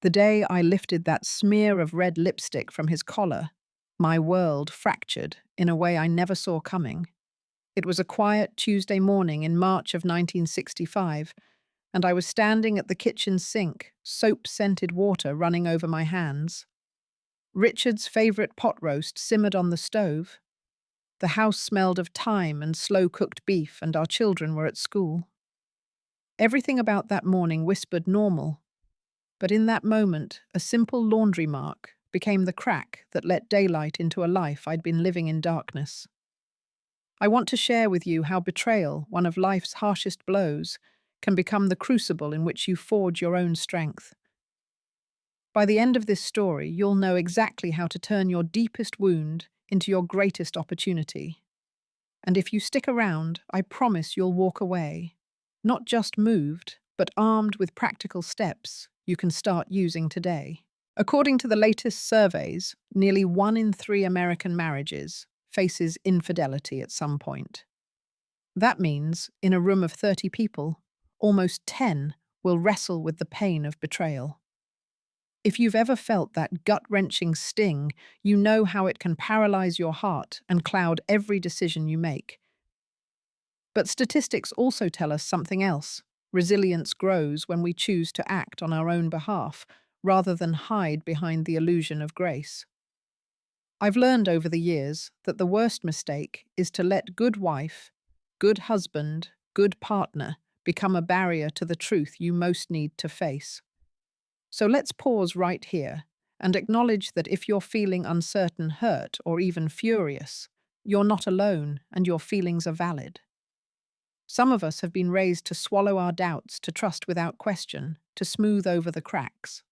The day I lifted that smear of red lipstick from his collar, my world fractured in a way I never saw coming. It was a quiet Tuesday morning in March of 1965, and I was standing at the kitchen sink, soap-scented water running over my hands. Richard's favourite pot roast simmered on the stove. The house smelled of thyme and slow-cooked beef, and our children were at school. Everything about that morning whispered normal, but in that moment, a simple laundry mark became the crack that let daylight into a life I'd been living in darkness. I want to share with you how betrayal, one of life's harshest blows, can become the crucible in which you forge your own strength. By the end of this story, you'll know exactly how to turn your deepest wound into your greatest opportunity. And if you stick around, I promise you'll walk away, not just moved, but armed with practical steps you can start using today. According to the latest surveys, nearly 1 in 3 American marriages faces infidelity at some point. That means, in a room of 30 people, almost 10 will wrestle with the pain of betrayal. If you've ever felt that gut-wrenching sting, you know how it can paralyze your heart and cloud every decision you make. But statistics also tell us something else. Resilience grows when we choose to act on our own behalf, rather than hide behind the illusion of grace. I've learned over the years that the worst mistake is to let good wife, good husband, good partner become a barrier to the truth you most need to face. So let's pause right here and acknowledge that if you're feeling uncertain, hurt, or even furious, you're not alone and your feelings are valid. Some of us have been raised to swallow our doubts, to trust without question, to smooth over the cracks.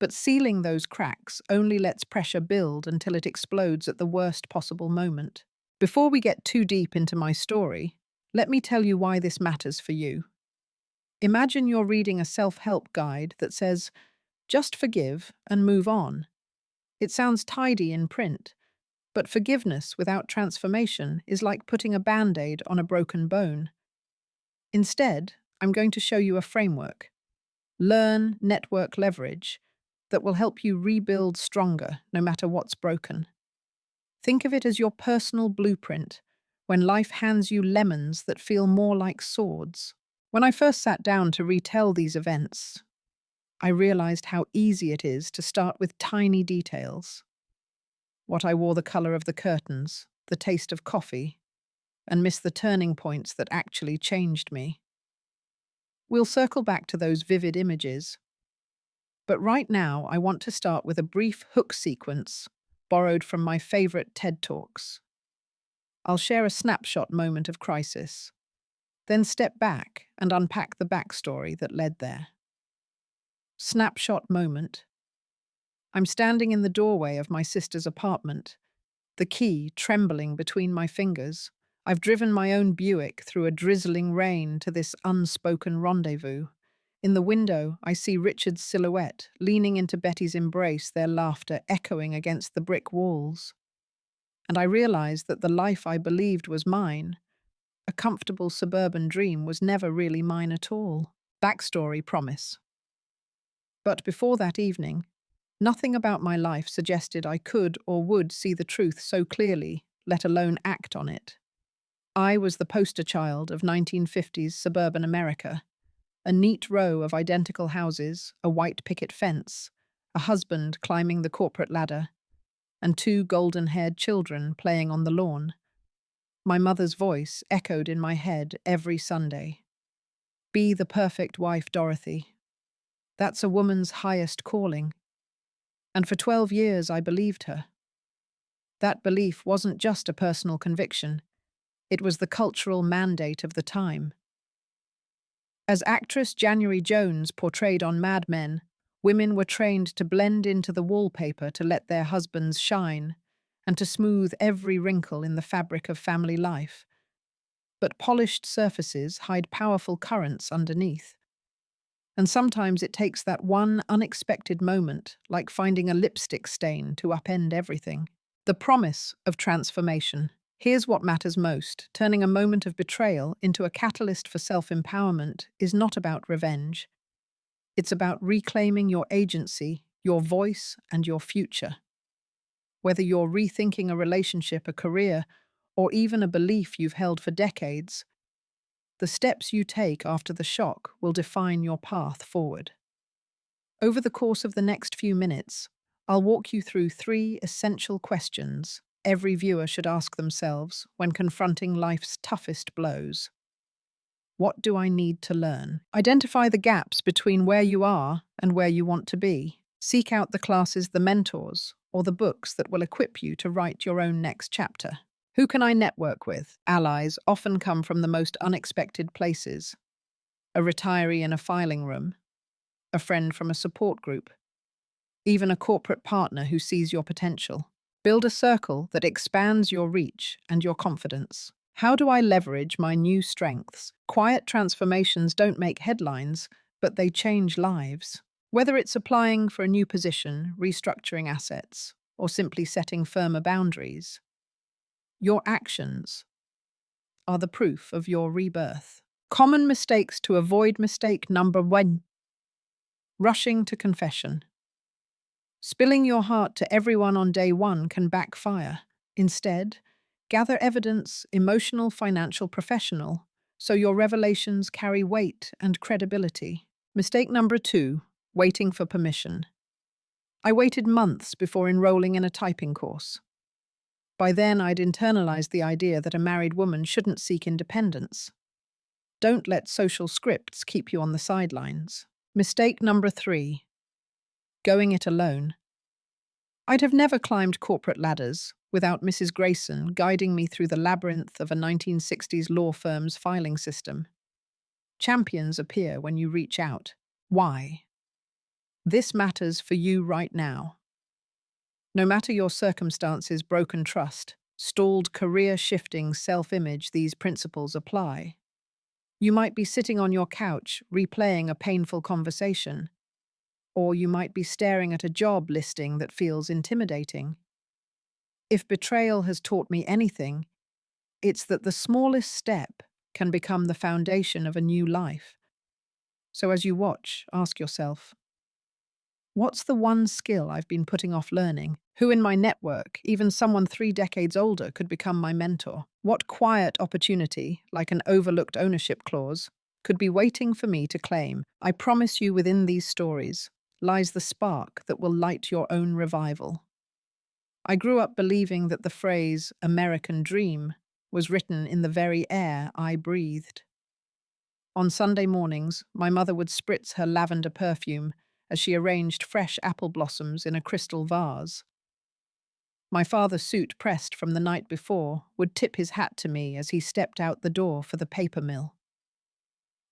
But sealing those cracks only lets pressure build until it explodes at the worst possible moment. Before we get too deep into my story, let me tell you why this matters for you. Imagine you're reading a self-help guide that says, just forgive and move on. It sounds tidy in print, but forgiveness without transformation is like putting a band-aid on a broken bone. Instead, I'm going to show you a framework. Learn, network, leverage that will help you rebuild stronger no matter what's broken. Think of it as your personal blueprint when life hands you lemons that feel more like swords. When I first sat down to retell these events, I realized how easy it is to start with tiny details. What I wore the color of the curtains, the taste of coffee, and miss the turning points that actually changed me. We'll circle back to those vivid images, but right now I want to start with a brief hook sequence borrowed from my favorite TED Talks. I'll share a snapshot moment of crisis, then step back and unpack the backstory that led there. Snapshot moment. I'm standing in the doorway of my sister's apartment, the key trembling between my fingers. I've driven my own Buick through a drizzling rain to this unspoken rendezvous. In the window, I see Richard's silhouette, leaning into Betty's embrace, their laughter echoing against the brick walls. And I realize that the life I believed was mine, a comfortable suburban dream, was never really mine at all. Backstory promise. But before that evening, nothing about my life suggested I could or would see the truth so clearly, let alone act on it. I was the poster child of 1950s suburban America. A neat row of identical houses, a white picket fence, a husband climbing the corporate ladder, and 2 golden-haired children playing on the lawn. My mother's voice echoed in my head every Sunday. Be the perfect wife, Dorothy. That's a woman's highest calling. And for 12 years I believed her. That belief wasn't just a personal conviction. It was the cultural mandate of the time. As actress January Jones portrayed on Mad Men, women were trained to blend into the wallpaper to let their husbands shine and to smooth every wrinkle in the fabric of family life. But polished surfaces hide powerful currents underneath. And sometimes it takes that one unexpected moment, like finding a lipstick stain, to upend everything. The promise of transformation. Here's what matters most. Turning a moment of betrayal into a catalyst for self-empowerment is not about revenge. It's about reclaiming your agency, your voice, and your future. Whether you're rethinking a relationship, a career, or even a belief you've held for decades, the steps you take after the shock will define your path forward. Over the course of the next few minutes, I'll walk you through 3 essential questions every viewer should ask themselves when confronting life's toughest blows. What do I need to learn? Identify the gaps between where you are and where you want to be. Seek out the classes, the mentors, or the books that will equip you to write your own next chapter. Who can I network with? Allies often come from the most unexpected places. A retiree in a filing room, a friend from a support group, even a corporate partner who sees your potential. Build a circle that expands your reach and your confidence. How do I leverage my new strengths? Quiet transformations don't make headlines, but they change lives. Whether it's applying for a new position, restructuring assets, or simply setting firmer boundaries, your actions are the proof of your rebirth. Common mistakes to avoid. Mistake number 1: rushing to confession. Spilling your heart to everyone on day one can backfire. Instead, gather evidence, emotional, financial, professional, so your revelations carry weight and credibility. Mistake number 2: waiting for permission. I waited months before enrolling in a typing course. By then, I'd internalized the idea that a married woman shouldn't seek independence. Don't let social scripts keep you on the sidelines. Mistake number 3: going it alone. I'd have never climbed corporate ladders without Mrs. Grayson guiding me through the labyrinth of a 1960s law firm's filing system. Champions appear when you reach out. Why? This matters for you right now. No matter your circumstances, broken trust, stalled career-shifting self-image, these principles apply. You might be sitting on your couch replaying a painful conversation, or you might be staring at a job listing that feels intimidating. If betrayal has taught me anything, it's that the smallest step can become the foundation of a new life. So as you watch, ask yourself, what's the one skill I've been putting off learning? Who in my network, even someone 3 decades older, could become my mentor? What quiet opportunity, like an overlooked ownership clause, could be waiting for me to claim? I promise you, within these stories lies the spark that will light your own revival. I grew up believing that the phrase American dream was written in the very air I breathed. On Sunday mornings, my mother would spritz her lavender perfume as she arranged fresh apple blossoms in a crystal vase. My father's suit, pressed from the night before, would tip his hat to me as he stepped out the door for the paper mill.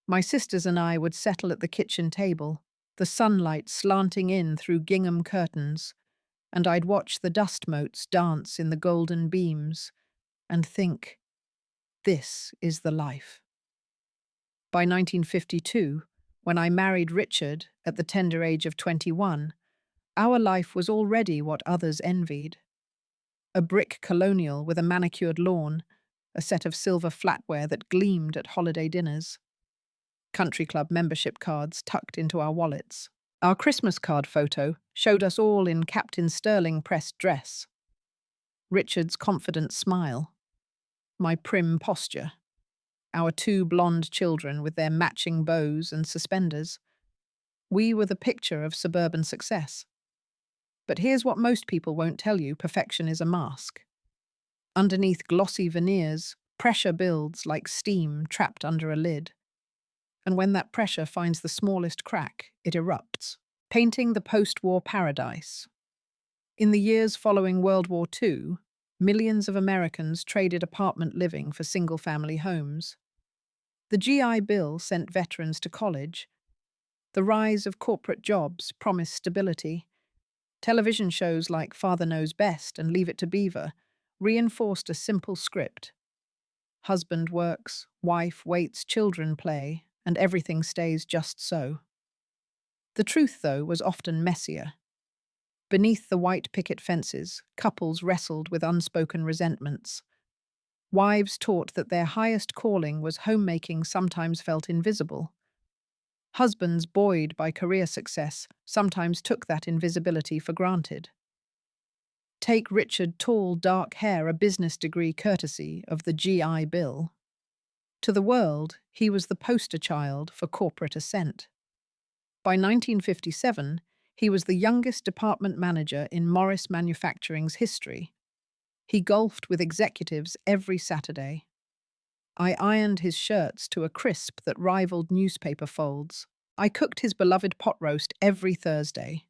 My sisters and I would settle at the kitchen table, the sunlight slanting in through gingham curtains, and I'd watch the dust motes dance in the golden beams and think, this is the life. By 1952, when I married Richard at the tender age of 21, our life was already what others envied. A brick colonial with a manicured lawn, a set of silver flatware that gleamed at holiday dinners, country club membership cards tucked into our wallets. Our Christmas card photo showed us all in Captain Sterling pressed dress. Richard's confident smile, my prim posture, our 2 blonde children with their matching bows and suspenders. We were the picture of suburban success. But here's what most people won't tell you: perfection is a mask. Underneath glossy veneers, pressure builds like steam trapped under a lid. And when that pressure finds the smallest crack, it erupts. Painting the post-war paradise. In the years following World War II, millions of Americans traded apartment living for single-family homes. The GI Bill sent veterans to college. The rise of corporate jobs promised stability. Television shows like Father Knows Best and Leave It to Beaver reinforced a simple script. Husband works, wife waits, children play, and everything stays just so. The truth, though, was often messier. Beneath the white picket fences, couples wrestled with unspoken resentments. Wives taught that their highest calling was homemaking sometimes felt invisible. Husbands, buoyed by career success, sometimes took that invisibility for granted. Take Richard, tall, dark hair, a business degree courtesy of the GI Bill. To the world, he was the poster child for corporate ascent. By 1957, he was the youngest department manager in Morris Manufacturing's history. He golfed with executives every Saturday. I ironed his shirts to a crisp that rivaled newspaper folds. I cooked his beloved pot roast every Thursday.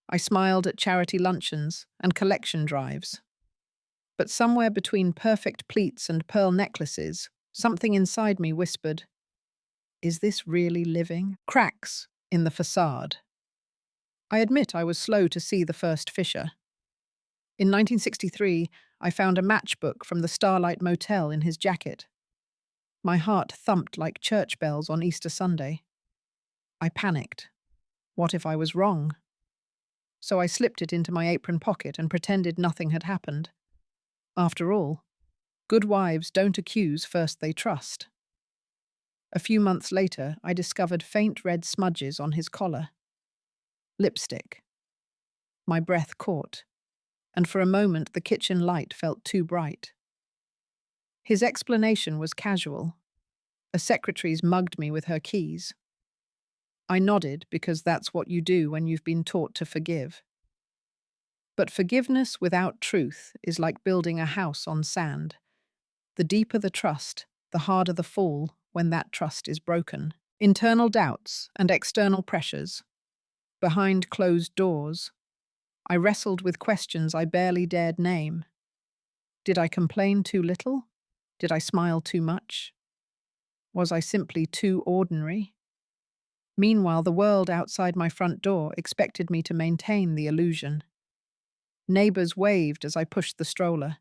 I smiled at charity luncheons and collection drives. But somewhere between perfect pleats and pearl necklaces, something inside me whispered, "Is this really living?" Cracks in the facade. I admit I was slow to see the first fissure. In 1963, I found a matchbook from the Starlight Motel in his jacket. My heart thumped like church bells on Easter Sunday. I panicked. What if I was wrong? So I slipped it into my apron pocket and pretended nothing had happened. After all, good wives don't accuse first they trust. A few months later, I discovered faint red smudges on his collar. Lipstick. My breath caught, and for a moment the kitchen light felt too bright. His explanation was casual. A secretary's mugged me with her keys. I nodded because that's what you do when you've been taught to forgive. But forgiveness without truth is like building a house on sand. The deeper the trust, the harder the fall when that trust is broken. Internal doubts and external pressures. Behind closed doors, I wrestled with questions I barely dared name. Did I complain too little? Did I smile too much? Was I simply too ordinary? Meanwhile, the world outside my front door expected me to maintain the illusion. Neighbors waved as I pushed the stroller.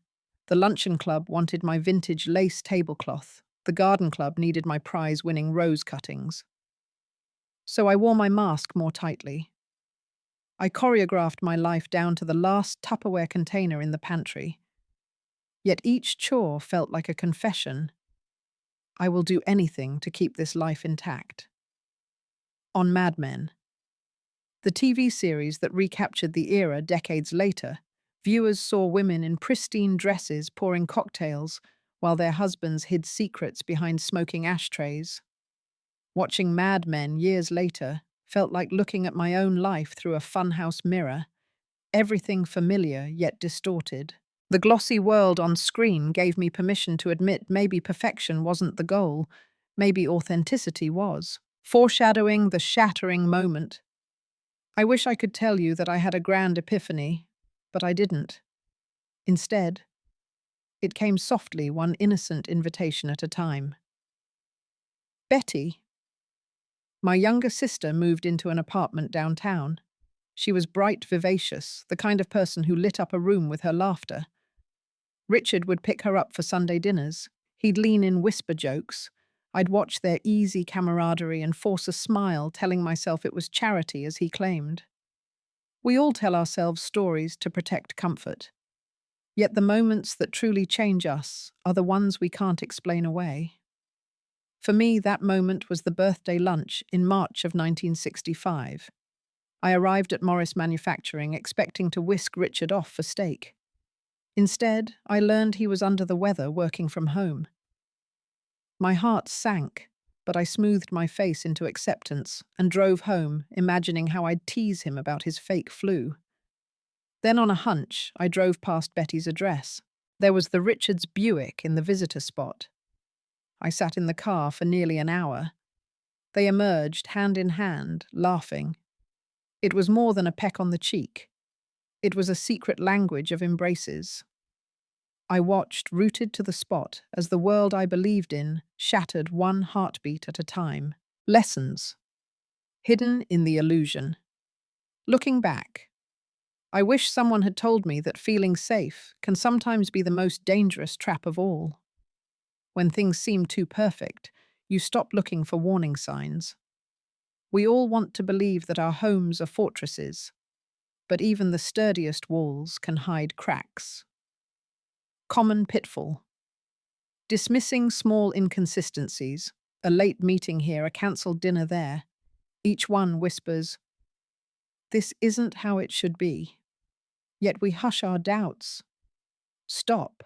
The luncheon club wanted my vintage lace tablecloth. The garden club needed my prize-winning rose cuttings. So I wore my mask more tightly. I choreographed my life down to the last Tupperware container in the pantry. Yet each chore felt like a confession. I will do anything to keep this life intact. On Mad Men. The TV series that recaptured the era decades later, viewers saw women in pristine dresses pouring cocktails while their husbands hid secrets behind smoking ashtrays. Watching Mad Men years later felt like looking at my own life through a funhouse mirror, everything familiar yet distorted. The glossy world on screen gave me permission to admit maybe perfection wasn't the goal, maybe authenticity was, foreshadowing the shattering moment. I wish I could tell you that I had a grand epiphany, but I didn't. Instead, it came softly, one innocent invitation at a time. Betty, my younger sister, moved into an apartment downtown. She was bright, vivacious, the kind of person who lit up a room with her laughter. Richard would pick her up for Sunday dinners. He'd lean in, whisper jokes. I'd watch their easy camaraderie and force a smile, telling myself it was charity, as he claimed. We all tell ourselves stories to protect comfort. Yet the moments that truly change us are the ones we can't explain away. For me, that moment was the birthday lunch in March of 1965. I arrived at Morris Manufacturing expecting to whisk Richard off for steak. Instead, I learned he was under the weather working from home. My heart sank, but I smoothed my face into acceptance and drove home, imagining how I'd tease him about his fake flu. Then on a hunch, I drove past Betty's address. There was the Richards Buick in the visitor spot. I sat in the car for nearly an hour. They emerged hand in hand, laughing. It was more than a peck on the cheek. It was a secret language of embraces. I watched, rooted to the spot, as the world I believed in shattered one heartbeat at a time. Lessons. Hidden in the illusion. Looking back, I wish someone had told me that feeling safe can sometimes be the most dangerous trap of all. When things seem too perfect, you stop looking for warning signs. We all want to believe that our homes are fortresses, but even the sturdiest walls can hide cracks. Common pitfall. Dismissing small inconsistencies, a late meeting here, a cancelled dinner there. Each one whispers, "This isn't how it should be." Yet we hush our doubts. Stop.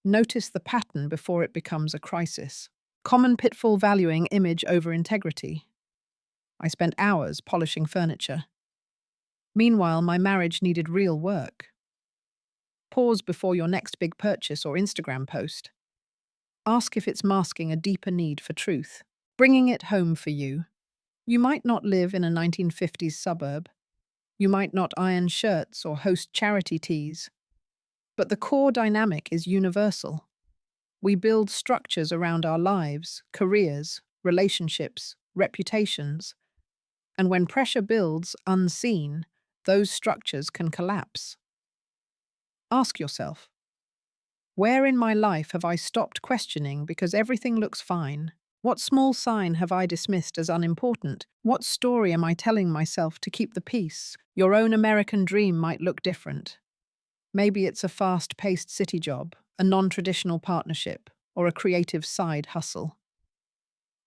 Notice the pattern before it becomes a crisis. Common pitfall: valuing image over integrity. I spent hours polishing furniture. Meanwhile, my marriage needed real work. Pause before your next big purchase or Instagram post. Ask if it's masking a deeper need for truth. Bringing it home for you. You might not live in a 1950s suburb. You might not iron shirts or host charity teas. But the core dynamic is universal. We build structures around our lives, careers, relationships, reputations. And when pressure builds unseen, those structures can collapse. Ask yourself, where in my life have I stopped questioning because everything looks fine? What small sign have I dismissed as unimportant? What story am I telling myself to keep the peace? Your own American dream might look different. Maybe it's a fast-paced city job, a non-traditional partnership, or a creative side hustle.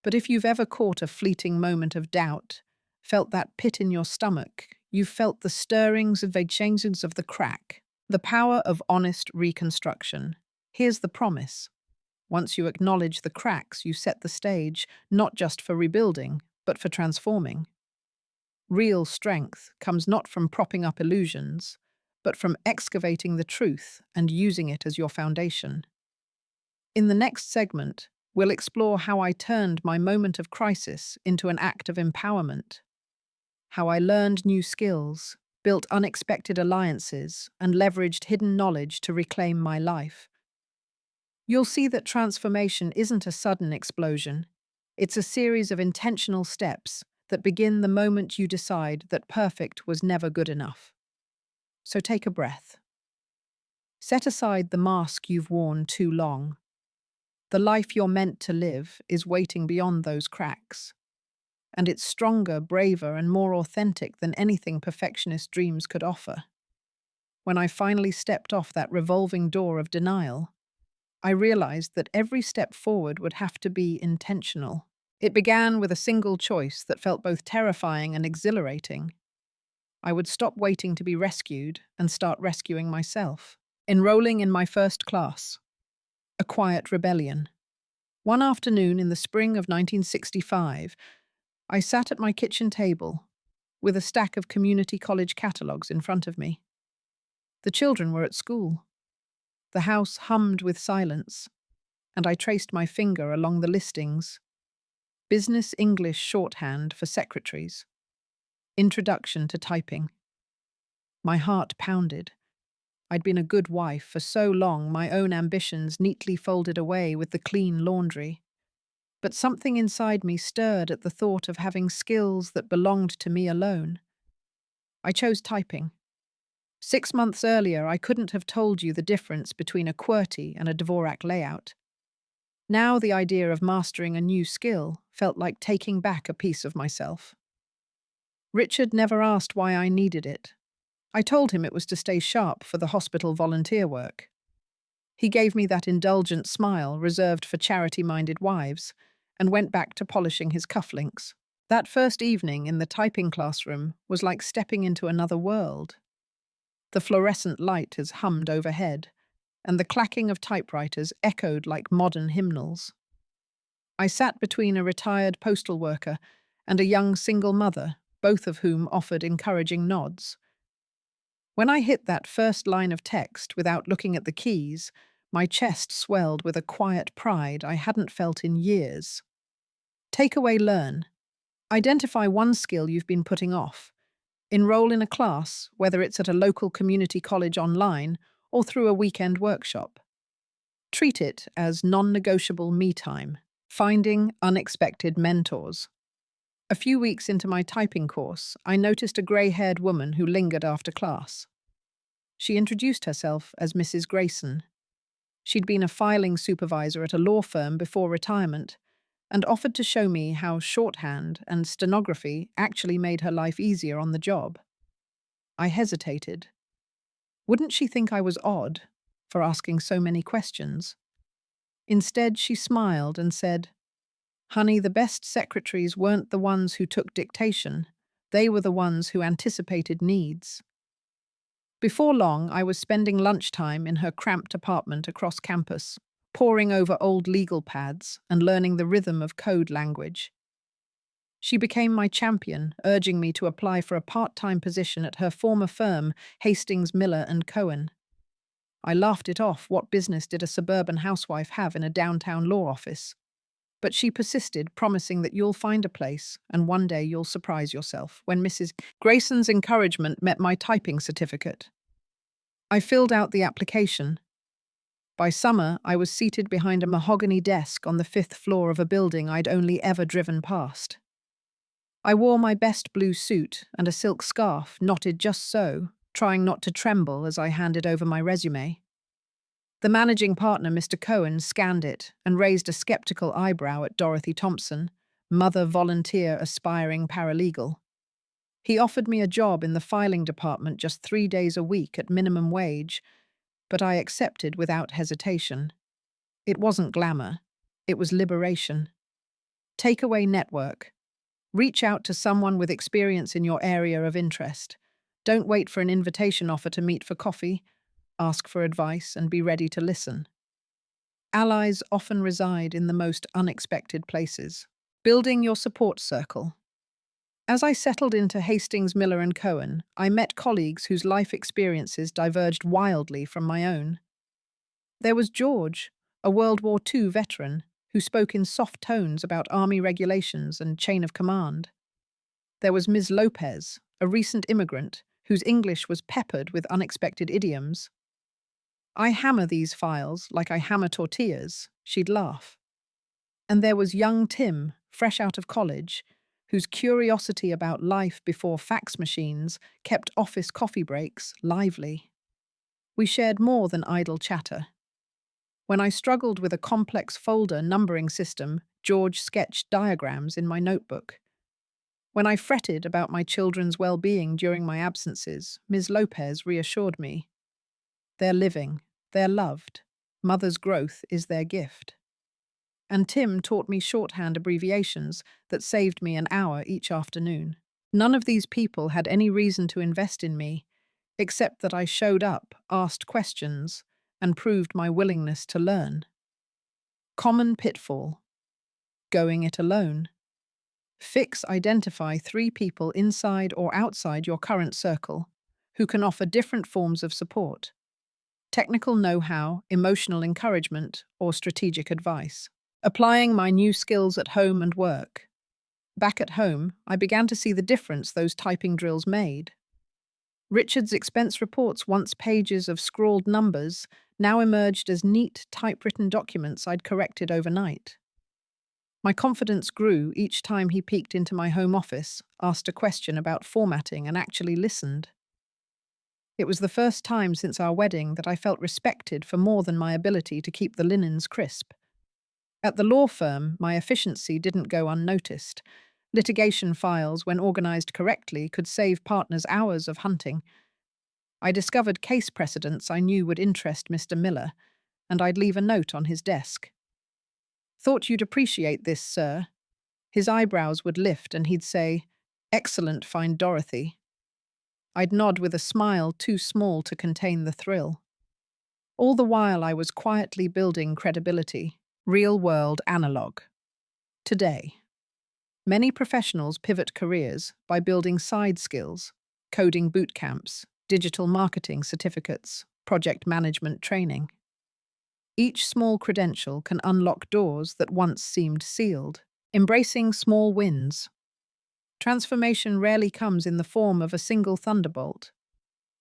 But if you've ever caught a fleeting moment of doubt, felt that pit in your stomach, you've felt the stirrings of the changes of the crack, the power of honest reconstruction. Here's the promise. Once you acknowledge the cracks, you set the stage, not just for rebuilding, but for transforming. Real strength comes not from propping up illusions, but from excavating the truth and using it as your foundation. In the next segment, we'll explore how I turned my moment of crisis into an act of empowerment, how I learned new skills, built unexpected alliances, and leveraged hidden knowledge to reclaim my life. You'll see that transformation isn't a sudden explosion. It's a series of intentional steps that begin the moment you decide that perfect was never good enough. So take a breath. Set aside the mask you've worn too long. The life you're meant to live is waiting beyond those cracks. And it's stronger, braver, and more authentic than anything perfectionist dreams could offer. When I finally stepped off that revolving door of denial, I realized that every step forward would have to be intentional. It began with a single choice that felt both terrifying and exhilarating. I would stop waiting to be rescued and start rescuing myself. Enrolling in my first class. A quiet rebellion. One afternoon in the spring of 1965, I sat at my kitchen table with a stack of community college catalogues in front of me. The children were at school. The house hummed with silence, and I traced my finger along the listings. Business English shorthand for secretaries. Introduction to typing. My heart pounded. I'd been a good wife for so long, my own ambitions neatly folded away with the clean laundry. But something inside me stirred at the thought of having skills that belonged to me alone. I chose typing. 6 months earlier, I couldn't have told you the difference between a QWERTY and a Dvorak layout. Now the idea of mastering a new skill felt like taking back a piece of myself. Richard never asked why I needed it. I told him it was to stay sharp for the hospital volunteer work. He gave me that indulgent smile reserved for charity-minded wives and went back to polishing his cufflinks. That first evening in the typing classroom was like stepping into another world. The fluorescent light has hummed overhead, and the clacking of typewriters echoed like modern hymnals. I sat between a retired postal worker and a young single mother, both of whom offered encouraging nods. When I hit that first line of text without looking at the keys, my chest swelled with a quiet pride I hadn't felt in years. Takeaway: learn. Identify one skill you've been putting off. Enroll in a class, whether it's at a local community college online or through a weekend workshop. Treat it as non-negotiable me time. Finding unexpected mentors. A few weeks into my typing course, I noticed a grey-haired woman who lingered after class. She introduced herself as Mrs. Grayson. She'd been a filing supervisor at a law firm before retirement and offered to show me how shorthand and stenography actually made her life easier on the job. I hesitated. Wouldn't she think I was odd for asking so many questions? Instead, she smiled and said, Honey, the best secretaries weren't the ones who took dictation. They were the ones who anticipated needs. Before long, I was spending lunchtime in her cramped apartment across campus, poring over old legal pads and learning the rhythm of code language. She became my champion, urging me to apply for a part-time position at her former firm, Hastings Miller and Cohen. I laughed it off. What business did a suburban housewife have in a downtown law office? But she persisted, promising that you'll find a place and one day you'll surprise yourself. When Mrs. Grayson's encouragement met my typing certificate, I filled out the application. By summer, I was seated behind a mahogany desk on the 5th floor of a building I'd only ever driven past. I wore my best blue suit and a silk scarf knotted just so, trying not to tremble as I handed over my resume. The managing partner, Mr. Cohen, scanned it and raised a skeptical eyebrow at Dorothy Thompson, mother volunteer aspiring paralegal. He offered me a job in the filing department just 3 days a week at minimum wage, but I accepted without hesitation. It wasn't glamour, it was liberation. Takeaway network. Reach out to someone with experience in your area of interest. Don't wait for an invitation offer to meet for coffee. Ask for advice and be ready to listen. Allies often reside in the most unexpected places. Building your support circle. As I settled into Hastings Miller and Cohen, I met colleagues whose life experiences diverged wildly from my own. There was George, a World War II veteran, who spoke in soft tones about army regulations and chain of command. There was Ms. Lopez, a recent immigrant, whose English was peppered with unexpected idioms. I hammer these files like I hammer tortillas, she'd laugh. And there was young Tim, fresh out of college, whose curiosity about life before fax machines kept office coffee breaks lively. We shared more than idle chatter. When I struggled with a complex folder numbering system, George sketched diagrams in my notebook. When I fretted about my children's well-being during my absences, Ms. Lopez reassured me. They're living, they're loved. Mother's growth is their gift. And Tim taught me shorthand abbreviations that saved me an hour each afternoon. None of these people had any reason to invest in me, except that I showed up, asked questions, and proved my willingness to learn. Common pitfall. Going it alone. Identify 3 people inside or outside your current circle who can offer different forms of support. Technical know-how, emotional encouragement, or strategic advice. Applying my new skills at home and work. Back at home, I began to see the difference those typing drills made. Richard's expense reports, once pages of scrawled numbers, now emerged as neat, typewritten documents I'd corrected overnight. My confidence grew each time he peeked into my home office, asked a question about formatting, and actually listened. It was the first time since our wedding that I felt respected for more than my ability to keep the linens crisp. At the law firm, my efficiency didn't go unnoticed. Litigation files, when organized correctly, could save partners hours of hunting. I discovered case precedents I knew would interest Mr. Miller, and I'd leave a note on his desk. Thought you'd appreciate this, sir. His eyebrows would lift and he'd say, "Excellent, find Dorothy." I'd nod with a smile too small to contain the thrill. All the while I was quietly building credibility. Real-world analog. Today, many professionals pivot careers by building side skills, coding boot camps, digital marketing certificates, project management training. Each small credential can unlock doors that once seemed sealed. Embracing small wins. Transformation rarely comes in the form of a single thunderbolt.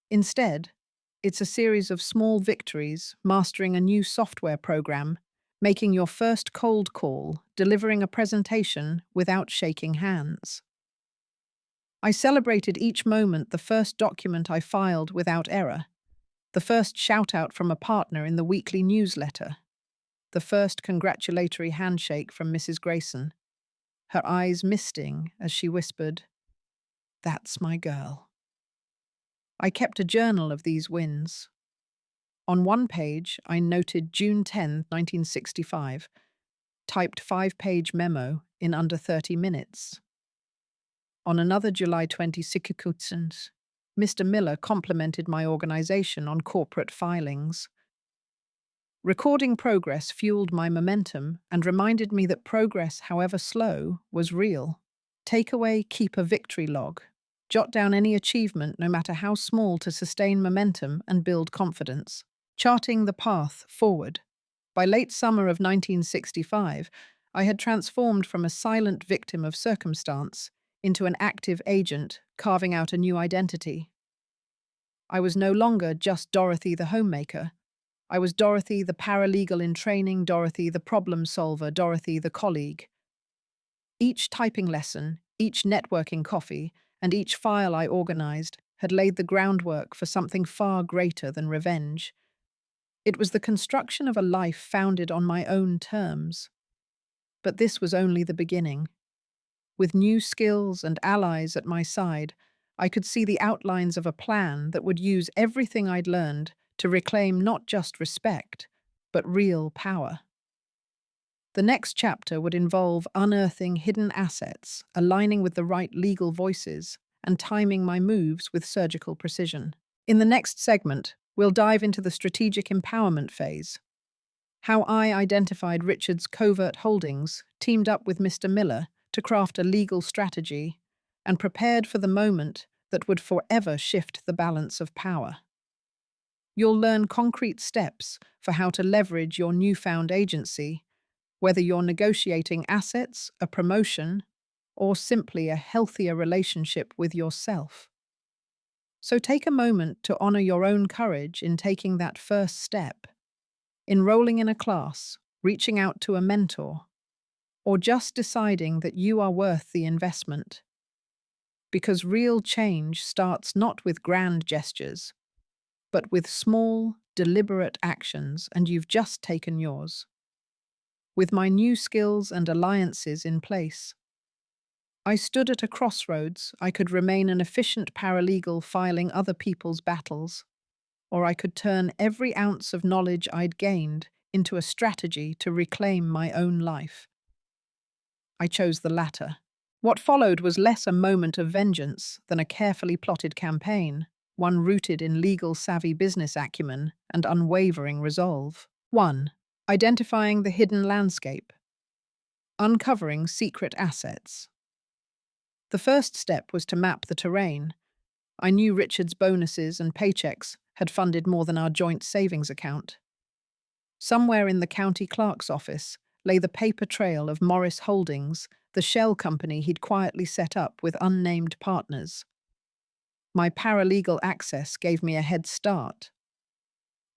Instead, it's a series of small victories, mastering a new software program, making your first cold call, delivering a presentation without shaking hands. I celebrated each moment, the first document I filed without error, the first shout-out from a partner in the weekly newsletter, the first congratulatory handshake from Mrs. Grayson, her eyes misting as she whispered, "That's my girl." I kept a journal of these wins. On one page, I noted June 10, 1965, typed 5-page memo in under 30 minutes. On another July 22nd, Mr. Miller complimented my organization on corporate filings. Recording progress fueled my momentum and reminded me that progress, however slow, was real. Takeaway: keep a victory log. Jot down any achievement, no matter how small, to sustain momentum and build confidence. Charting the path forward. By late summer of 1965, I had transformed from a silent victim of circumstance into an active agent, carving out a new identity. I was no longer just Dorothy the homemaker. I was Dorothy the paralegal in training, Dorothy the problem solver, Dorothy the colleague. Each typing lesson, each networking coffee, and each file I organized had laid the groundwork for something far greater than revenge. It was the construction of a life founded on my own terms. But this was only the beginning. With new skills and allies at my side, I could see the outlines of a plan that would use everything I'd learned to reclaim not just respect, but real power. The next chapter would involve unearthing hidden assets, aligning with the right legal voices, and timing my moves with surgical precision. In the next segment, we'll dive into the strategic empowerment phase. How I identified Richard's covert holdings, teamed up with Mr. Miller to craft a legal strategy, and prepared for the moment that would forever shift the balance of power. You'll learn concrete steps for how to leverage your newfound agency, whether you're negotiating assets, a promotion, or simply a healthier relationship with yourself. So take a moment to honor your own courage in taking that first step, enrolling in a class, reaching out to a mentor, or just deciding that you are worth the investment. Because real change starts not with grand gestures, but with small, deliberate actions, and you've just taken yours. With my new skills and alliances in place, I stood at a crossroads. I could remain an efficient paralegal filing other people's battles, or I could turn every ounce of knowledge I'd gained into a strategy to reclaim my own life. I chose the latter. What followed was less a moment of vengeance than a carefully plotted campaign, one rooted in legal-savvy business acumen and unwavering resolve. 1. Identifying the hidden landscape. Uncovering secret assets. The first step was to map the terrain. I knew Richard's bonuses and paychecks had funded more than our joint savings account. Somewhere in the county clerk's office lay the paper trail of Morris Holdings, the shell company he'd quietly set up with unnamed partners. My paralegal access gave me a head start.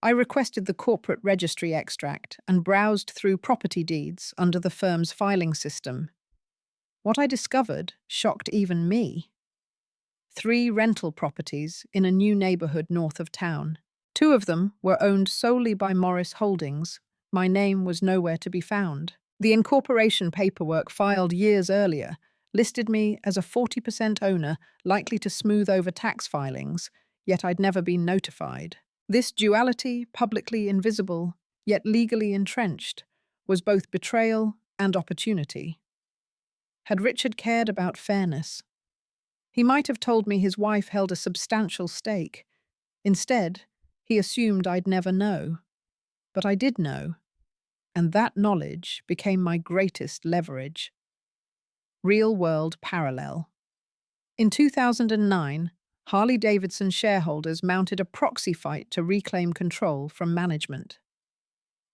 I requested the corporate registry extract and browsed through property deeds under the firm's filing system. What I discovered shocked even me. 3 rental properties in a new neighborhood north of town. 2 of them were owned solely by Morris Holdings. My name was nowhere to be found. The incorporation paperwork filed years earlier listed me as a 40% owner likely to smooth over tax filings, yet I'd never been notified. This duality, publicly invisible, yet legally entrenched, was both betrayal and opportunity. Had Richard cared about fairness? He might have told me his wife held a substantial stake. Instead, he assumed I'd never know. But I did know, and that knowledge became my greatest leverage. Real-world parallel. In 2009, Harley-Davidson shareholders mounted a proxy fight to reclaim control from management.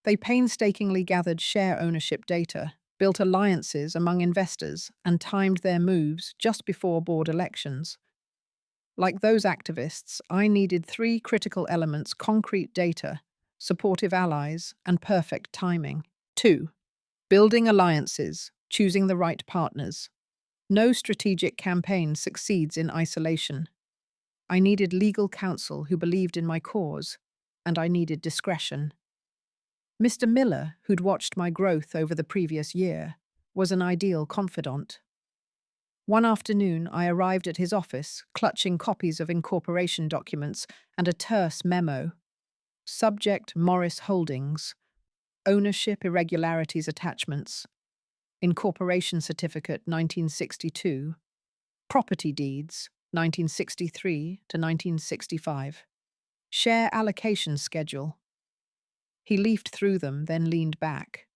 They painstakingly gathered share ownership data, built alliances among investors, and timed their moves just before board elections. Like those activists, I needed 3 critical elements: concrete data, supportive allies, and perfect timing. 2. Building alliances, choosing the right partners. No strategic campaign succeeds in isolation. I needed legal counsel who believed in my cause, and I needed discretion. Mr. Miller, who'd watched my growth over the previous year, was an ideal confidant. One afternoon, I arrived at his office, clutching copies of incorporation documents and a terse memo. Subject: Morris Holdings. ownership irregularities attachments, incorporation certificate 1962, property deeds 1963 to 1965, share allocation schedule. He leafed through them, then leaned back.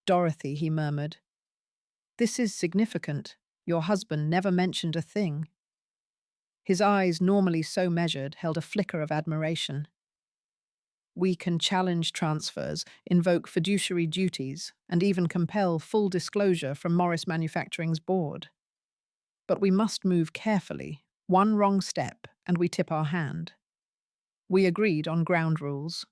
Dorothy, he murmured, this is significant. Your husband never mentioned a thing. His eyes, normally so measured, held a flicker of admiration. We can challenge transfers, invoke fiduciary duties, and even compel full disclosure from Morris Manufacturing's board. But we must move carefully. One wrong step, and we tip our hand. We agreed on ground rules.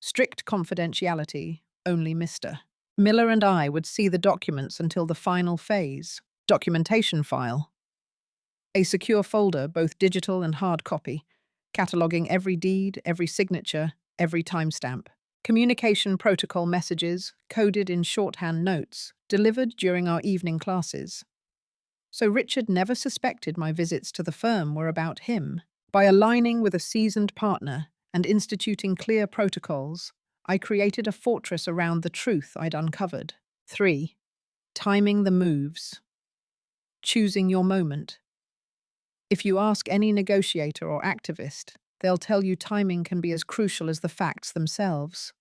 Strict confidentiality, only Mr. Miller and I would see the documents until the final phase, documentation file. A secure folder, both digital and hard copy, cataloguing every deed, every signature, every timestamp. Communication protocol messages, coded in shorthand notes, delivered during our evening classes. So Richard never suspected my visits to the firm were about him. By aligning with a seasoned partner and instituting clear protocols, I created a fortress around the truth I'd uncovered. 3. Timing the moves. Choosing your moment. If you ask any negotiator or activist, they'll tell you timing can be as crucial as the facts themselves.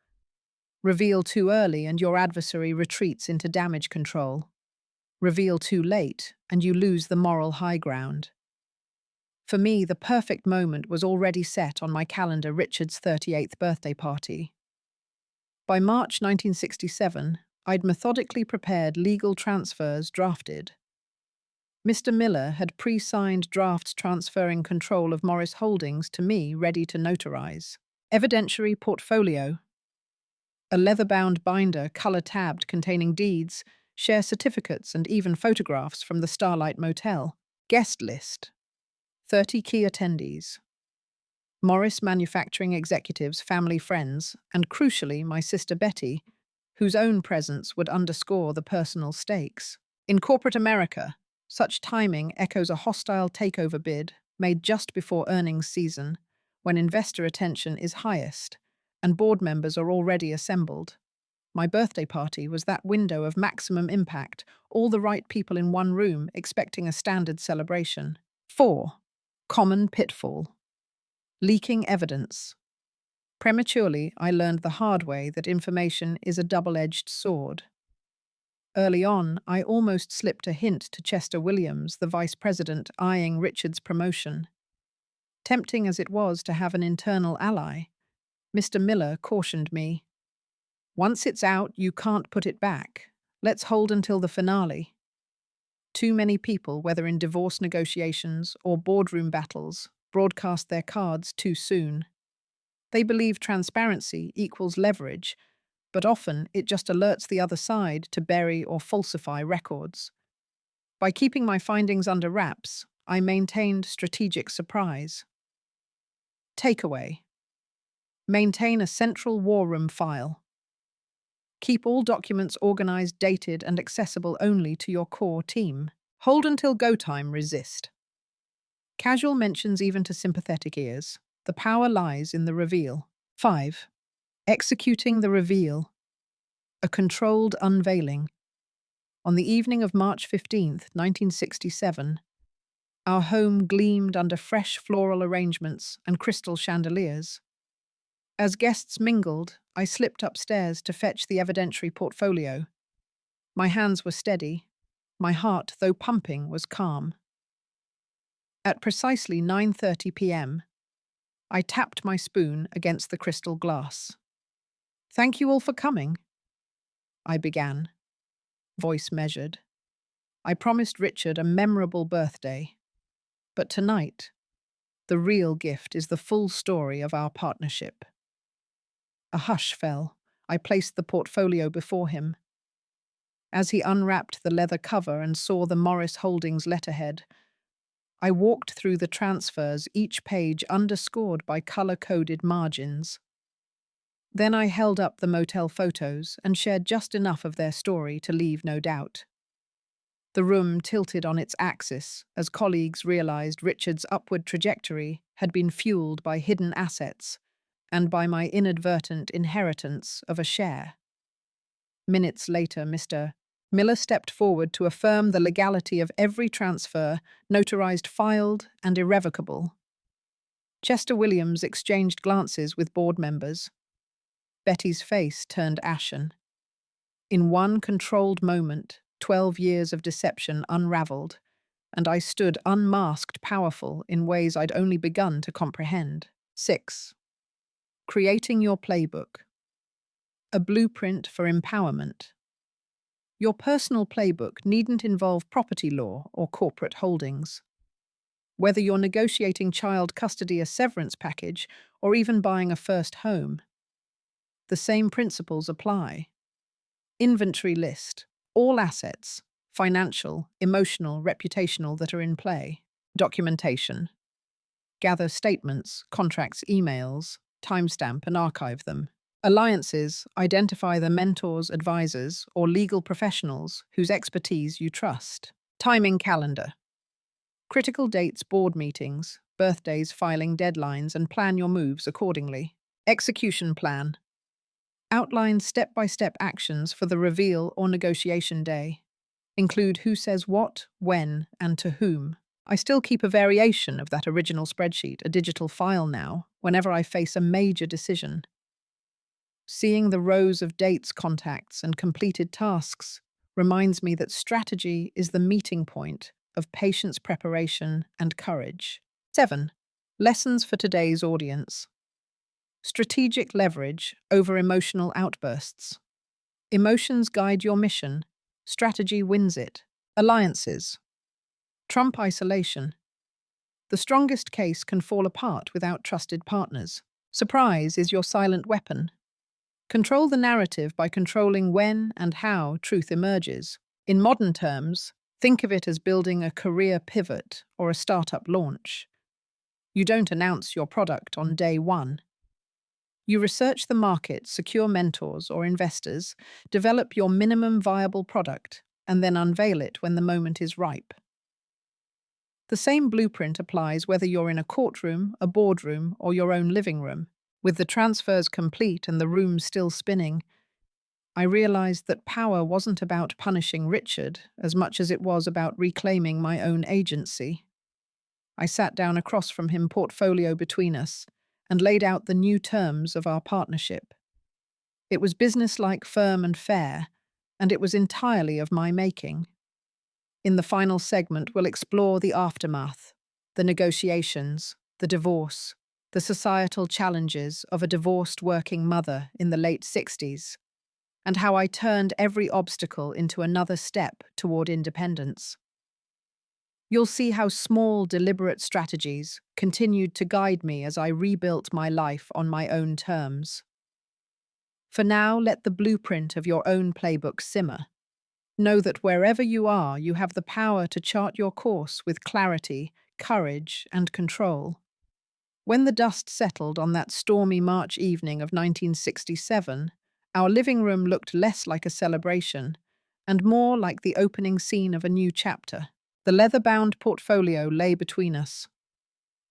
Reveal too early and your adversary retreats into damage control. Reveal too late and you lose the moral high ground. For me, the perfect moment was already set on my calendar, Richard's 38th birthday party. By March 1967, I'd methodically prepared legal transfers drafted. Mr. Miller had pre-signed drafts transferring control of Morris Holdings to me, ready to notarize. Evidentiary portfolio. A leather-bound binder, color-tabbed, containing deeds, share certificates, and even photographs from the Starlight Motel. Guest list. 30 key attendees. Morris Manufacturing executives, family friends, and crucially, my sister Betty, whose own presence would underscore the personal stakes. In corporate America, such timing echoes a hostile takeover bid made just before earnings season, when investor attention is highest and board members are already assembled. My birthday party was that window of maximum impact, all the right people in one room expecting a standard celebration. 4. Common pitfall. Leaking evidence. Prematurely, I learned the hard way that information is a double-edged sword. Early on, I almost slipped a hint to Chester Williams, the vice president, eyeing Richard's promotion. Tempting as it was to have an internal ally, Mr. Miller cautioned me. Once it's out, you can't put it back. Let's hold until the finale. Too many people, whether in divorce negotiations or boardroom battles, broadcast their cards too soon. They believe transparency equals leverage, but often it just alerts the other side to bury or falsify records. By keeping my findings under wraps, I maintained strategic surprise. Takeaway. Maintain a central war room file. Keep all documents organized, dated, and accessible only to your core team. Hold until go time, resist. Casual mentions even to sympathetic ears. The power lies in the reveal. 5. Executing the reveal. A controlled unveiling. On the evening of March 15th, 1967, our home gleamed under fresh floral arrangements and crystal chandeliers. As guests mingled, I slipped upstairs to fetch the evidentiary portfolio. My hands were steady. My heart, though pumping, was calm. At precisely 9:30 p.m., I tapped my spoon against the crystal glass. "Thank you all for coming," I began, voice measured. I promised Richard a memorable birthday. But tonight, the real gift is the full story of our partnership. A hush fell. I placed the portfolio before him. As he unwrapped the leather cover and saw the Morris Holdings letterhead, I walked through the transfers, each page underscored by color-coded margins. Then I held up the motel photos and shared just enough of their story to leave no doubt. The room tilted on its axis as colleagues realized Richard's upward trajectory had been fueled by hidden assets, and by my inadvertent inheritance of a share. Minutes later, Mr. Miller stepped forward to affirm the legality of every transfer, notarized, filed, and irrevocable. Chester Williams exchanged glances with board members. Betty's face turned ashen. In one controlled moment, 12 years of deception unraveled, and I stood unmasked, powerful in ways I'd only begun to comprehend. 6. Creating your playbook. A blueprint for empowerment. Your personal playbook needn't involve property law or corporate holdings. Whether you're negotiating child custody, a severance package, or even buying a first home, the same principles apply. Inventory list, all assets, financial, emotional, reputational, that are in play. Documentation. Gather statements, contracts, emails, timestamp and archive them. Alliances, identify the mentors, advisors, or legal professionals whose expertise you trust. Timing calendar. Critical dates, board meetings, birthdays, filing deadlines, and plan your moves accordingly. Execution plan. Outline step-by-step actions for the reveal or negotiation day. Include who says what, when, and to whom. I still keep a variation of that original spreadsheet, a digital file now, whenever I face a major decision. Seeing the rows of dates, contacts, and completed tasks reminds me that strategy is the meeting point of patience, preparation, and courage. 7. Lessons for today's audience. Strategic leverage over emotional outbursts. Emotions guide your mission. Strategy wins it. Alliances. Trump isolation. The strongest case can fall apart without trusted partners. Surprise is your silent weapon. Control the narrative by controlling when and how truth emerges. In modern terms, think of it as building a career pivot or a startup launch. You don't announce your product on day one. You research the market, secure mentors or investors, develop your minimum viable product, and then unveil it when the moment is ripe. The same blueprint applies whether you're in a courtroom, a boardroom, or your own living room. With the transfers complete and the room still spinning, I realized that power wasn't about punishing Richard as much as it was about reclaiming my own agency. I sat down across from him, portfolio between us, and laid out the new terms of our partnership. It was businesslike, firm and fair, and it was entirely of my making. In the final segment, we'll explore the aftermath, the negotiations, the divorce, the societal challenges of a divorced working mother in the late 60s, and how I turned every obstacle into another step toward independence. You'll see how small, deliberate strategies continued to guide me as I rebuilt my life on my own terms. For now, let the blueprint of your own playbook simmer. Know that wherever you are, you have the power to chart your course with clarity, courage, and control. When the dust settled on that stormy March evening of 1967, our living room looked less like a celebration and more like the opening scene of a new chapter. The leather-bound portfolio lay between us,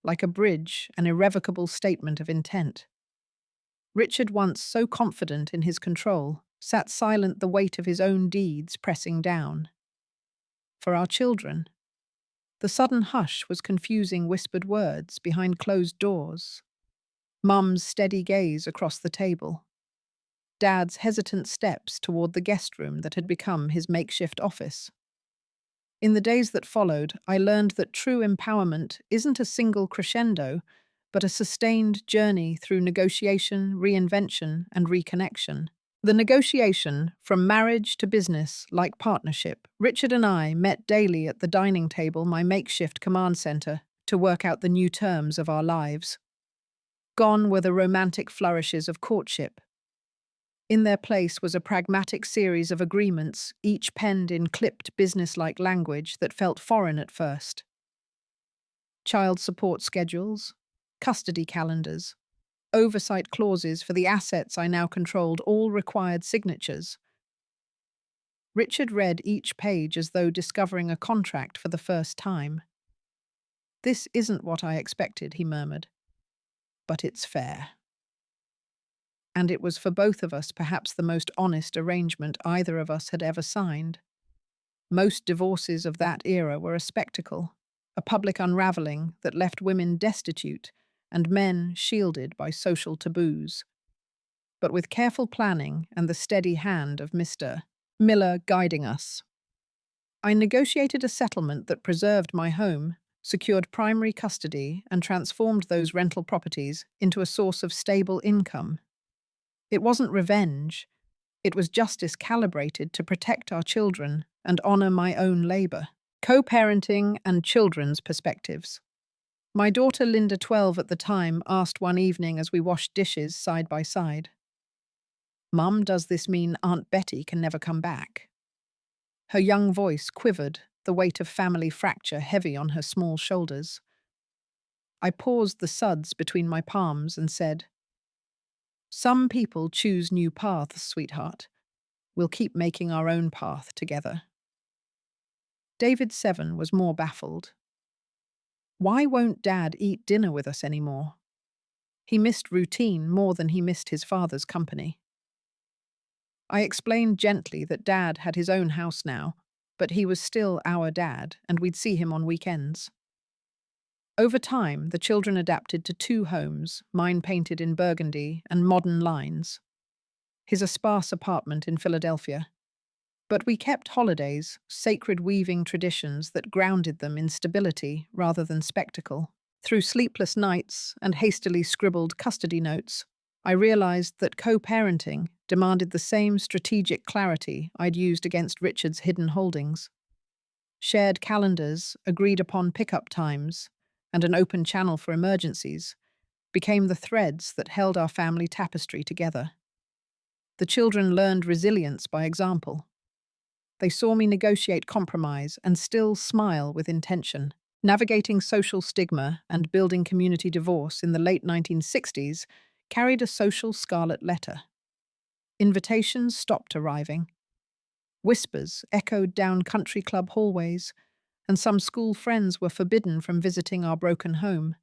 like a bridge, an irrevocable statement of intent. Richard, once so confident in his control, sat silent, the weight of his own deeds pressing down. For our children, the sudden hush was confusing whispered words behind closed doors, Mum's steady gaze across the table, Dad's hesitant steps toward the guest room that had become his makeshift office. In the days that followed, I learned that true empowerment isn't a single crescendo, but a sustained journey through negotiation, reinvention, and reconnection. The negotiation, from marriage to business, like partnership. Richard and I met daily at the dining table, my makeshift command center, to work out the new terms of our lives. Gone were the romantic flourishes of courtship. In their place was a pragmatic series of agreements, each penned in clipped, business-like language that felt foreign at first. Child support schedules, custody calendars, oversight clauses for the assets I now controlled all required signatures. Richard read each page as though discovering a contract for the first time. "This isn't what I expected," he murmured. "But it's fair." and it was for both of us perhaps the most honest arrangement either of us had ever signed. Most divorces of that era were a spectacle, a public unraveling that left women destitute and men shielded by social taboos. But with careful planning and the steady hand of Mr. Miller guiding us, I negotiated a settlement that preserved my home, secured primary custody, and transformed those rental properties into a source of stable income. It wasn't revenge, it was justice calibrated to protect our children and honor my own labor. Co-parenting and children's perspectives. My daughter Linda, 12 at the time, asked one evening as we washed dishes side by side, "Mum, does this mean Aunt Betty can never come back?" Her young voice quivered, the weight of family fracture heavy on her small shoulders. I paused the suds between my palms and said, "Some people choose new paths, sweetheart. We'll keep making our own path together." David, 7, was more baffled. Why won't Dad eat dinner with us anymore? He missed routine more than he missed his father's company. I explained gently that Dad had his own house now, but he was still our dad, and we'd see him on weekends. Over time, the children adapted to 2 homes, mine painted in burgundy and modern lines, his a sparse apartment in Philadelphia. But we kept holidays, sacred weaving traditions that grounded them in stability rather than spectacle. Through sleepless nights and hastily scribbled custody notes, I realized that co-parenting demanded the same strategic clarity I'd used against Richard's hidden holdings. Shared calendars, agreed upon pickup times, and an open channel for emergencies became the threads that held our family tapestry together. The children learned resilience by example. They saw me negotiate compromise and still smile with intention. Navigating social stigma and building community divorce in the late 1960s carried a social scarlet letter. Invitations stopped arriving. Whispers echoed down country club hallways, and some school friends were forbidden from visiting our broken home.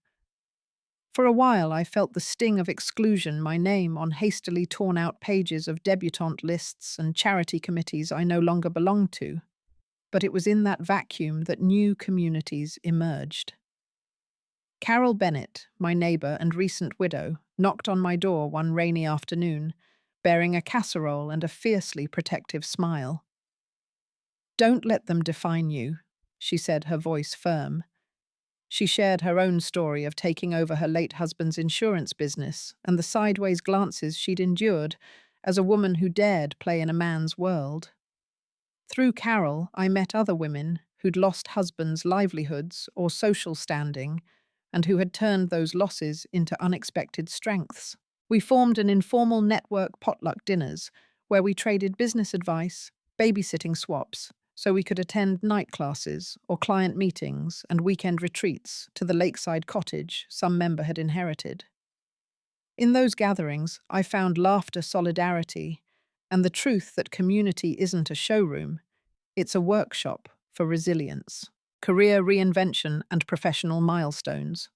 For a while, I felt the sting of exclusion, my name on hastily torn-out pages of debutante lists and charity committees I no longer belonged to. But it was in that vacuum that new communities emerged. Carol Bennett, my neighbor and recent widow, knocked on my door one rainy afternoon, bearing a casserole and a fiercely protective smile. "Don't let them define you," she said, her voice firm. She shared her own story of taking over her late husband's insurance business and the sideways glances she'd endured as a woman who dared play in a man's world. Through Carol, I met other women who'd lost husbands' livelihoods or social standing and who had turned those losses into unexpected strengths. We formed an informal network potluck dinners where we traded business advice, babysitting swaps, so we could attend night classes or client meetings and weekend retreats to the lakeside cottage some member had inherited. In those gatherings, I found laughter, solidarity, and the truth that community isn't a showroom, it's a workshop for resilience, career reinvention, and professional milestones.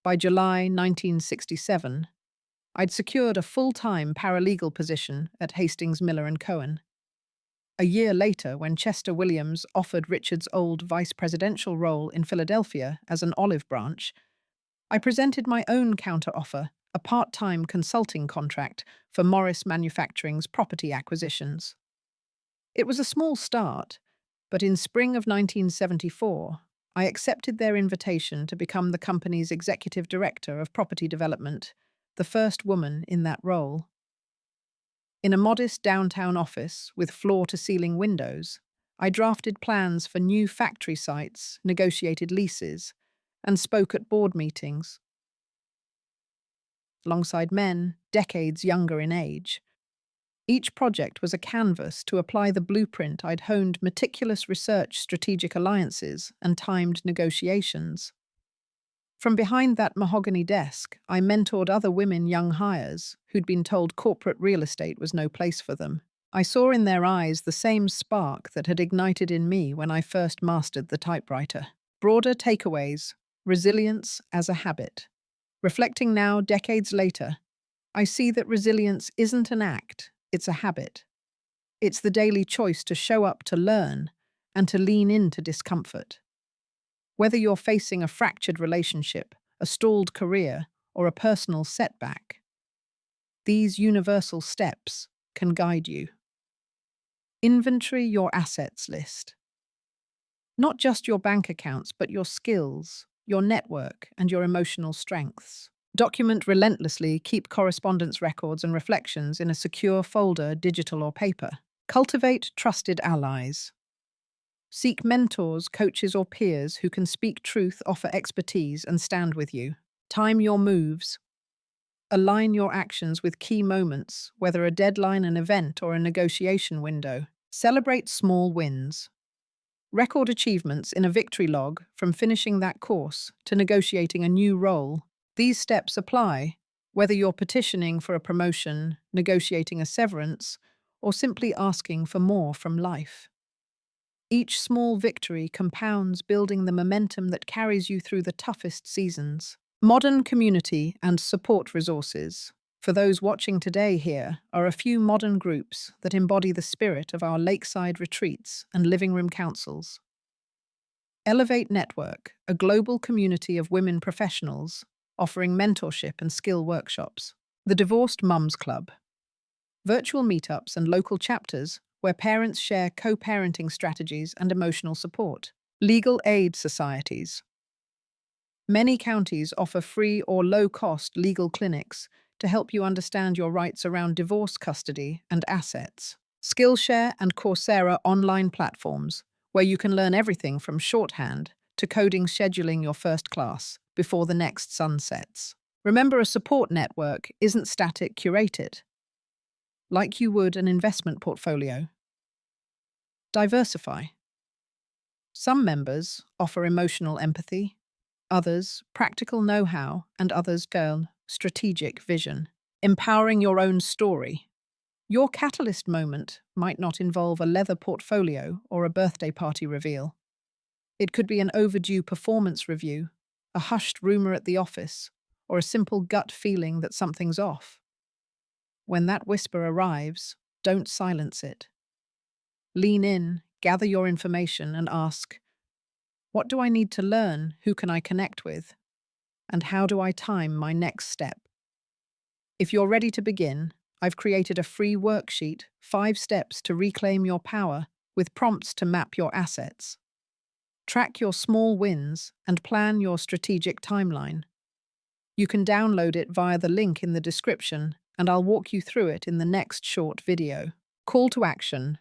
By July 1967, I'd secured a full-time paralegal position at Hastings Miller & Cohen. A year later, when Chester Williams offered Richard's old vice presidential role in Philadelphia as an olive branch, I presented my own counteroffer, a part-time consulting contract for Morris Manufacturing's property acquisitions. It was a small start, but in spring of 1974, I accepted their invitation to become the company's executive director of property development, the first woman in that role. In a modest downtown office with floor-to-ceiling windows, I drafted plans for new factory sites, negotiated leases, and spoke at board meetings alongside men decades younger in age. Each project was a canvas to apply the blueprint I'd honed meticulous research, strategic alliances, and timed negotiations. From behind that mahogany desk, I mentored other women young hires who'd been told corporate real estate was no place for them. I saw in their eyes the same spark that had ignited in me when I first mastered the typewriter. Broader takeaways, resilience as a habit. Reflecting now, decades later, I see that resilience isn't an act, it's a habit. It's the daily choice to show up to learn and to lean into discomfort. Whether you're facing a fractured relationship, a stalled career, or a personal setback, these universal steps can guide you. Inventory your assets list. Not just your bank accounts, but your skills, your network, and your emotional strengths. Document relentlessly, keep correspondence records and reflections in a secure folder, digital or paper. Cultivate trusted allies. Seek mentors, coaches, or peers who can speak truth, offer expertise, and stand with you. Time your moves. Align your actions with key moments, whether a deadline, an event, or a negotiation window. Celebrate small wins. Record achievements in a victory log, from finishing that course to negotiating a new role. These steps apply whether you're petitioning for a promotion, negotiating a severance, or simply asking for more from life. Each small victory compounds, building the momentum that carries you through the toughest seasons. Modern community and support resources. For those watching today, here are a few modern groups that embody the spirit of our lakeside retreats and living room councils. Elevate Network, a global community of women professionals offering mentorship and skill workshops. The Divorced Mums Club, virtual meetups and local chapters where parents share co-parenting strategies and emotional support. Legal aid societies. Many counties offer free or low-cost legal clinics to help you understand your rights around divorce, custody, and assets. Skillshare and Coursera online platforms, where you can learn everything from shorthand to coding, scheduling your first class before the next sun sets. Remember, a support network isn't static, curated, like you would an investment portfolio. Diversify. Some members offer emotional empathy, others practical know-how, and others strategic vision. Empowering your own story. Your catalyst moment might not involve a leather portfolio or a birthday party reveal. It could be an overdue performance review, a hushed rumor at the office, or a simple gut feeling that something's off. When that whisper arrives, don't silence it. Lean in, gather your information, and ask, what do I need to learn? Who can I connect with? And how do I time my next step? If you're ready to begin, I've created a free worksheet, 5 steps to reclaim your power, with prompts to map your assets. Track your small wins and plan your strategic timeline. You can download it via the link in the description, and I'll walk you through it in the next short video. Call to action.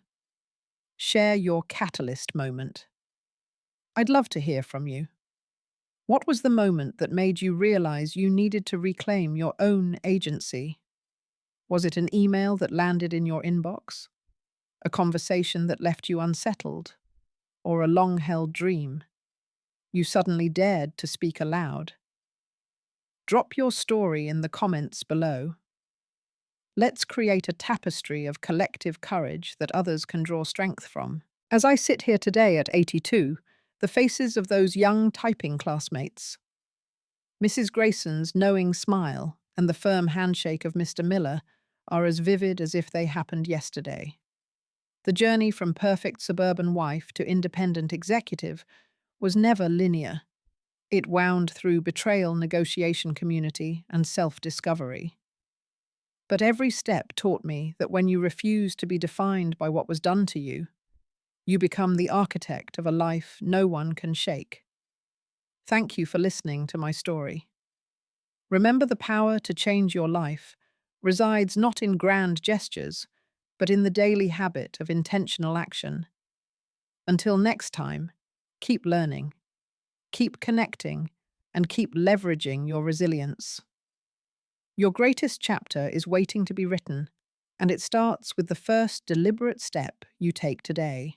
Share your catalyst moment. I'd love to hear from you. What was the moment that made you realize you needed to reclaim your own agency? Was it an email that landed in your inbox? A conversation that left you unsettled? Or a long-held dream you suddenly dared to speak aloud? Drop your story in the comments below. Let's create a tapestry of collective courage that others can draw strength from. As I sit here today at 82, the faces of those young typing classmates, Mrs. Grayson's knowing smile and the firm handshake of Mr. Miller, are as vivid as if they happened yesterday. The journey from perfect suburban wife to independent executive was never linear. It wound through betrayal, negotiation, community, and self-discovery. But every step taught me that when you refuse to be defined by what was done to you, you become the architect of a life no one can shake. Thank you for listening to my story. Remember, the power to change your life resides not in grand gestures, but in the daily habit of intentional action. Until next time, keep learning, keep connecting, and keep leveraging your resilience. Your greatest chapter is waiting to be written, and it starts with the first deliberate step you take today.